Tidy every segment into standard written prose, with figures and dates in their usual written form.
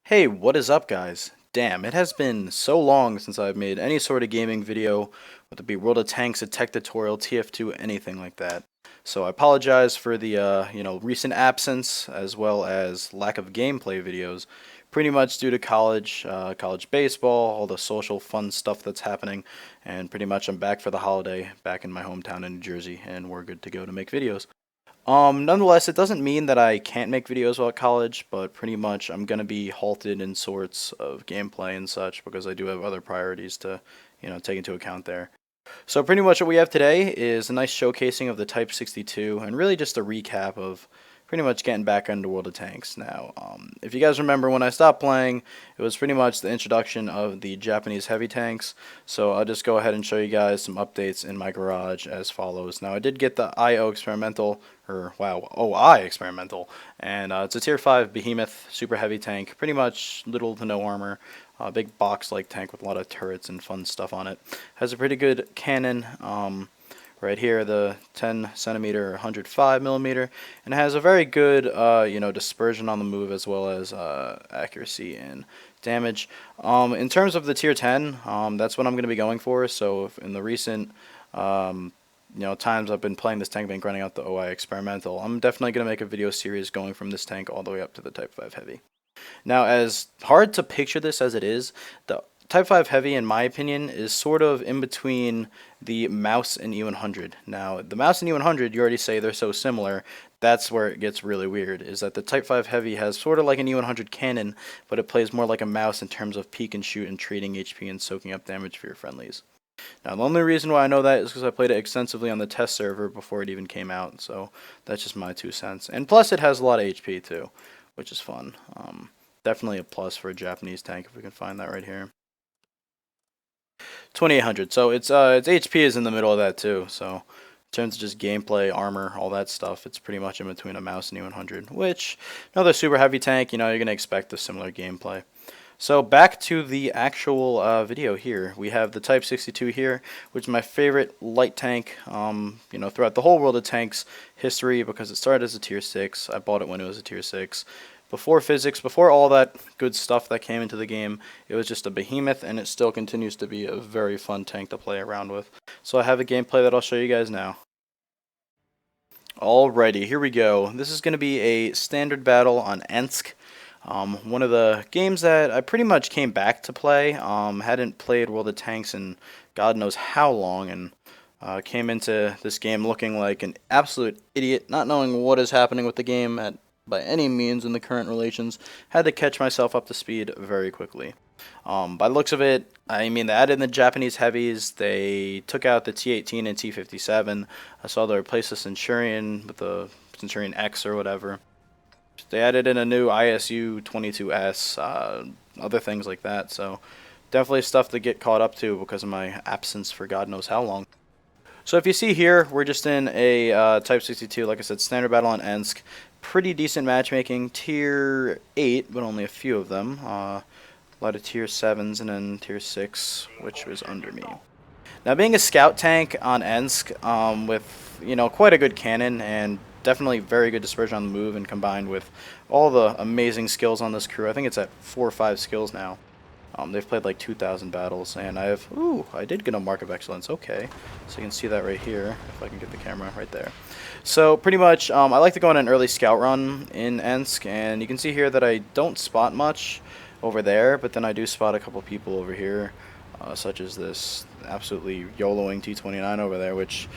Hey, what is up, guys? Damn, it has been so long since I've made any sort of gaming video, whether it be World of Tanks, a tech tutorial, TF2, anything like that. So I apologize for the recent absence as well as lack of gameplay videos. Pretty much due to college baseball, all the social fun stuff that's happening, and pretty much I'm back for the holiday, back in my hometown in New Jersey, and we're good to go to make videos. Nonetheless, it doesn't mean that I can't make videos while at college, but pretty much I'm gonna be halted in sorts of gameplay and such because I do have other priorities to, take into account there. So pretty much what we have today is a nice showcasing of the Type 62 and really just a recap of pretty much getting back into World of Tanks. Now, if you guys remember when I stopped playing, it was pretty much the introduction of the Japanese heavy tanks. So I'll just go ahead and show you guys some updates in my garage as follows. Now I did get the IO experimental, or wow, OI experimental, and it's a tier 5 behemoth super heavy tank, pretty much little to no armor. A big box-like tank with a lot of turrets and fun stuff on it. Has a pretty good cannon. Right here, the 10 centimeter, 105 millimeter, and has a very good, dispersion on the move as well as accuracy and damage. In terms of the tier 10, that's what I'm going to be going for. So if in the recent, times I've been playing this tank, been grinding out the OI experimental, I'm definitely going to make a video series going from this tank all the way up to the Type 5 heavy. Now, as hard to picture this as it is, the Type 5 Heavy, in my opinion, is sort of in between the Mouse and E100. Now, the Mouse and E100, you already say they're so similar. That's where it gets really weird, is that the Type 5 Heavy has sort of like an E100 cannon, but it plays more like a Mouse in terms of peek and shoot and trading HP and soaking up damage for your friendlies. Now, the only reason why I know that is because I played it extensively on the test server before it even came out, so that's just my 2 cents. And plus, it has a lot of HP too, which is fun. Definitely a plus for a Japanese tank if we can find that right here. 2800. So its HP is in the middle of that too. So in terms of just gameplay, armor, all that stuff, it's pretty much in between a Mouse and E100. Which another super heavy tank, you're gonna expect a similar gameplay. So back to the actual video here. We have the Type 62 here, which is my favorite light tank, throughout the whole World of Tanks history because it started as a tier 6. I bought it when it was a tier 6. Before physics, before all that good stuff that came into the game, it was just a behemoth, and it still continues to be a very fun tank to play around with. So I have a gameplay that I'll show you guys now. Alrighty, here we go. This is going to be a standard battle on Ensk. One of the games that I pretty much came back to play. Hadn't played World of Tanks in God knows how long, and came into this game looking like an absolute idiot, not knowing what is happening with the game by any means in the current relations. Had to catch myself up to speed very quickly. By the looks of it, I mean, they added in the Japanese heavies, they took out the T-18 and T-57. I saw they replaced the Centurion with the Centurion X or whatever. They added in a new ISU-22S, other things like that, so definitely stuff to get caught up to because of my absence for God knows how long. So if you see here, we're just in a Type 62, like I said, standard battle on Ensk. Pretty decent matchmaking, tier 8, but only a few of them. A lot of tier 7s and then tier 6, which was under me. Now being a scout tank on Ensk, with, quite a good cannon and definitely very good dispersion on the move, and combined with all the amazing skills on this crew, I think it's at 4 or 5 skills now. They've played like 2,000 battles, and I did get a Mark of Excellence, okay. So you can see that right here, if I can get the camera right there. So pretty much, I like to go on an early scout run in Ensk, and you can see here that I don't spot much over there, but then I do spot a couple people over here, such as this absolutely YOLOing T-29 over there, which,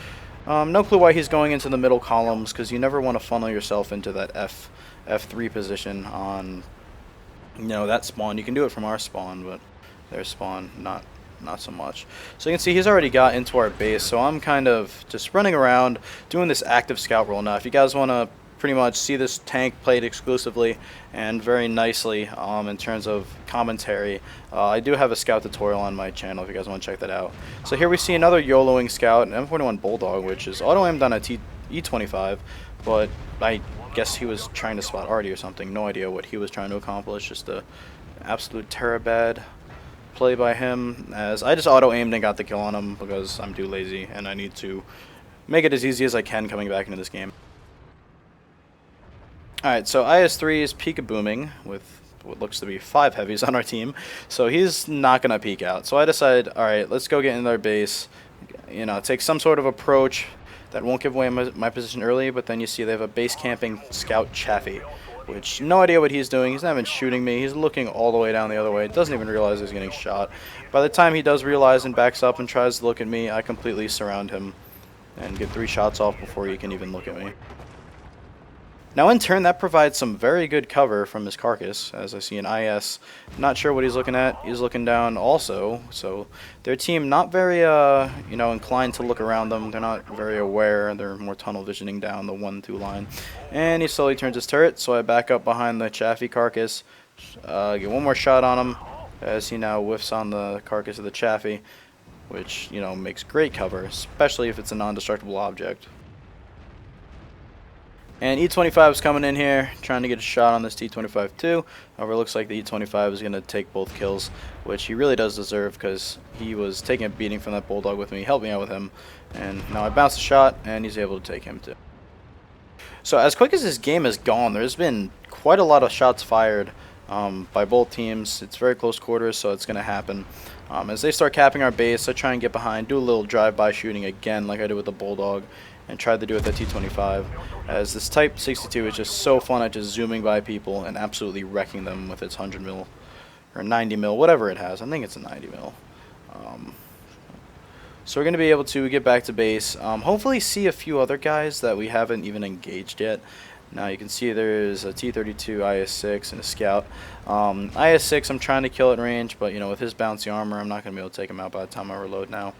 no clue why he's going into the middle columns, because you never want to funnel yourself into that F3 position on that spawn. You can do it from our spawn, but their spawn, not so much. So you can see he's already got into our base, so I'm kind of just running around doing this active scout role. Now if you guys want to pretty much see this tank played exclusively and very nicely in terms of commentary, I do have a scout tutorial on my channel if you guys want to check that out. So here we see another YOLOing scout, an M41 Bulldog, which is auto-aimed on a E25, but I guess he was trying to spot Artie or something. No idea what he was trying to accomplish. Just a absolute terabad play by him, as I just auto-aimed and got the kill on him because I'm too lazy and I need to make it as easy as I can coming back into this game. Alright, so IS-3 is peek-a-booming with what looks to be 5 heavies on our team, so he's not gonna peek out. So I decided, all right, let's go get in their base, take some sort of approach that won't give away my position early. But then you see they have a base camping scout Chaffee, which no idea what he's doing. He's not even shooting me. He's looking all the way down the other way. Doesn't even realize he's getting shot. By the time he does realize and backs up and tries to look at me, I completely surround him and get 3 shots off before he can even look at me. Now in turn, that provides some very good cover from his carcass, as I see an IS. Not sure what he's looking at. He's looking down also, so their team not very, inclined to look around them. They're not very aware. They're more tunnel visioning down the 1-2 line. And he slowly turns his turret, so I back up behind the Chaffee carcass, get one more shot on him, as he now whiffs on the carcass of the Chaffee, which, makes great cover, especially if it's a non-destructible object. And E25 is coming in here, trying to get a shot on this T25 too. However, it looks like the E25 is going to take both kills, which he really does deserve, because he was taking a beating from that Bulldog with me, helped me out with him. And now I bounce the shot, and he's able to take him too. So as quick as this game has gone, there's been quite a lot of shots fired by both teams. It's very close quarters, so it's going to happen. As they start capping our base, I try and get behind, do a little drive-by shooting again like I did with the Bulldog, and tried to do it with the T25, as this Type 62 is just so fun at just zooming by people and absolutely wrecking them with its 100 mil or 90 mil, whatever it has. I think it's a 90 mil. So we're going to be able to get back to base, hopefully see a few other guys that we haven't even engaged yet. Now you can see there's a T32 IS-6 and a Scout. IS-6 I'm trying to kill at range, but with his bouncy armor I'm not going to be able to take him out by the time I reload now.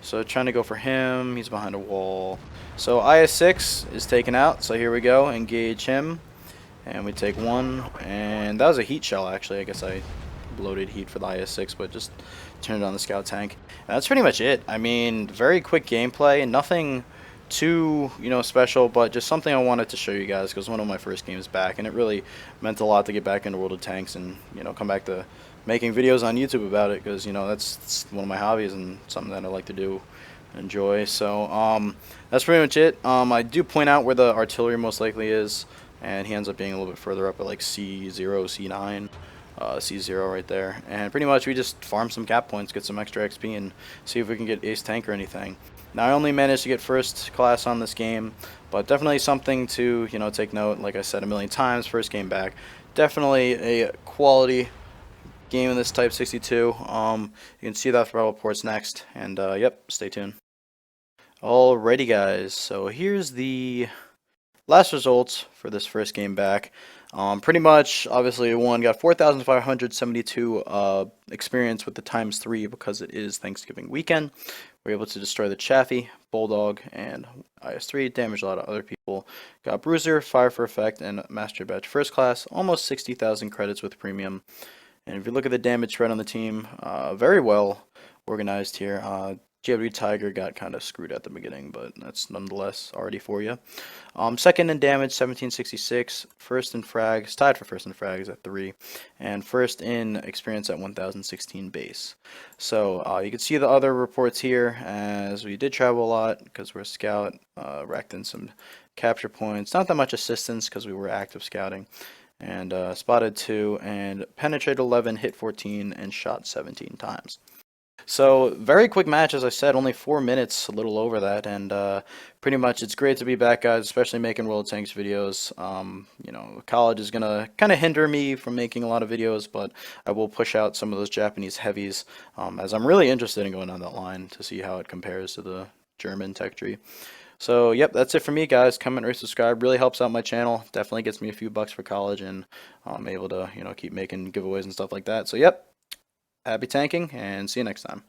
So trying to go for him, he's behind a wall. So IS-6 is taken out, so here we go, engage him. And we take one, and that was a heat shell actually. I guess I loaded heat for the IS-6, but just turned it on the Scout tank. And that's pretty much it. I mean, very quick gameplay, nothing too, special, but just something I wanted to show you guys, because one of my first games back, and it really meant a lot to get back into World of Tanks and, come back to making videos on YouTube about it, because that's one of my hobbies and something that I like to do and enjoy. So that's pretty much it. I do point out where the artillery most likely is, and he ends up being a little bit further up at like C0, C9, C0 right there. And pretty much we just farm some cap points, get some extra XP, and see if we can get ace tank or anything. Now I only managed to get first class on this game, but definitely something to take note. Like I said a million times, first game back, definitely a quality game in this Type 62. You can see that for reports next, and yep, stay tuned. Alrighty guys, so here's the last results for this first game back. Pretty much, obviously, one got 4,572 experience with the ×3 because it is Thanksgiving weekend. We're able to destroy the Chaffee, Bulldog, and IS-3, damage a lot of other people. Got Bruiser, Fire for Effect, and Master Badge First Class, almost 60,000 credits with Premium. And if you look at the damage spread on the team, very well organized here. GW Tiger got kind of screwed at the beginning, but that's nonetheless already for you. Second in damage, 1766. First in frags, tied for first in frags at 3. And first in experience at 1016 base. So you can see the other reports here, as we did travel a lot because we're a scout. Racked in some capture points. Not that much assistance because we were active scouting. And spotted 2, and penetrated 11, hit 14, and shot 17 times. So very quick match, as I said, only 4 minutes, a little over that, and pretty much it's great to be back, guys, especially making World of Tanks videos. College is gonna kind of hinder me from making a lot of videos, but I will push out some of those Japanese heavies, as I'm really interested in going on that line to see how it compares to the German tech tree. So yep, that's it for me, guys. Comment or subscribe, really helps out my channel, definitely gets me a few bucks for college, and I'm able to keep making giveaways and stuff like that. So yep, happy tanking, and see you next time.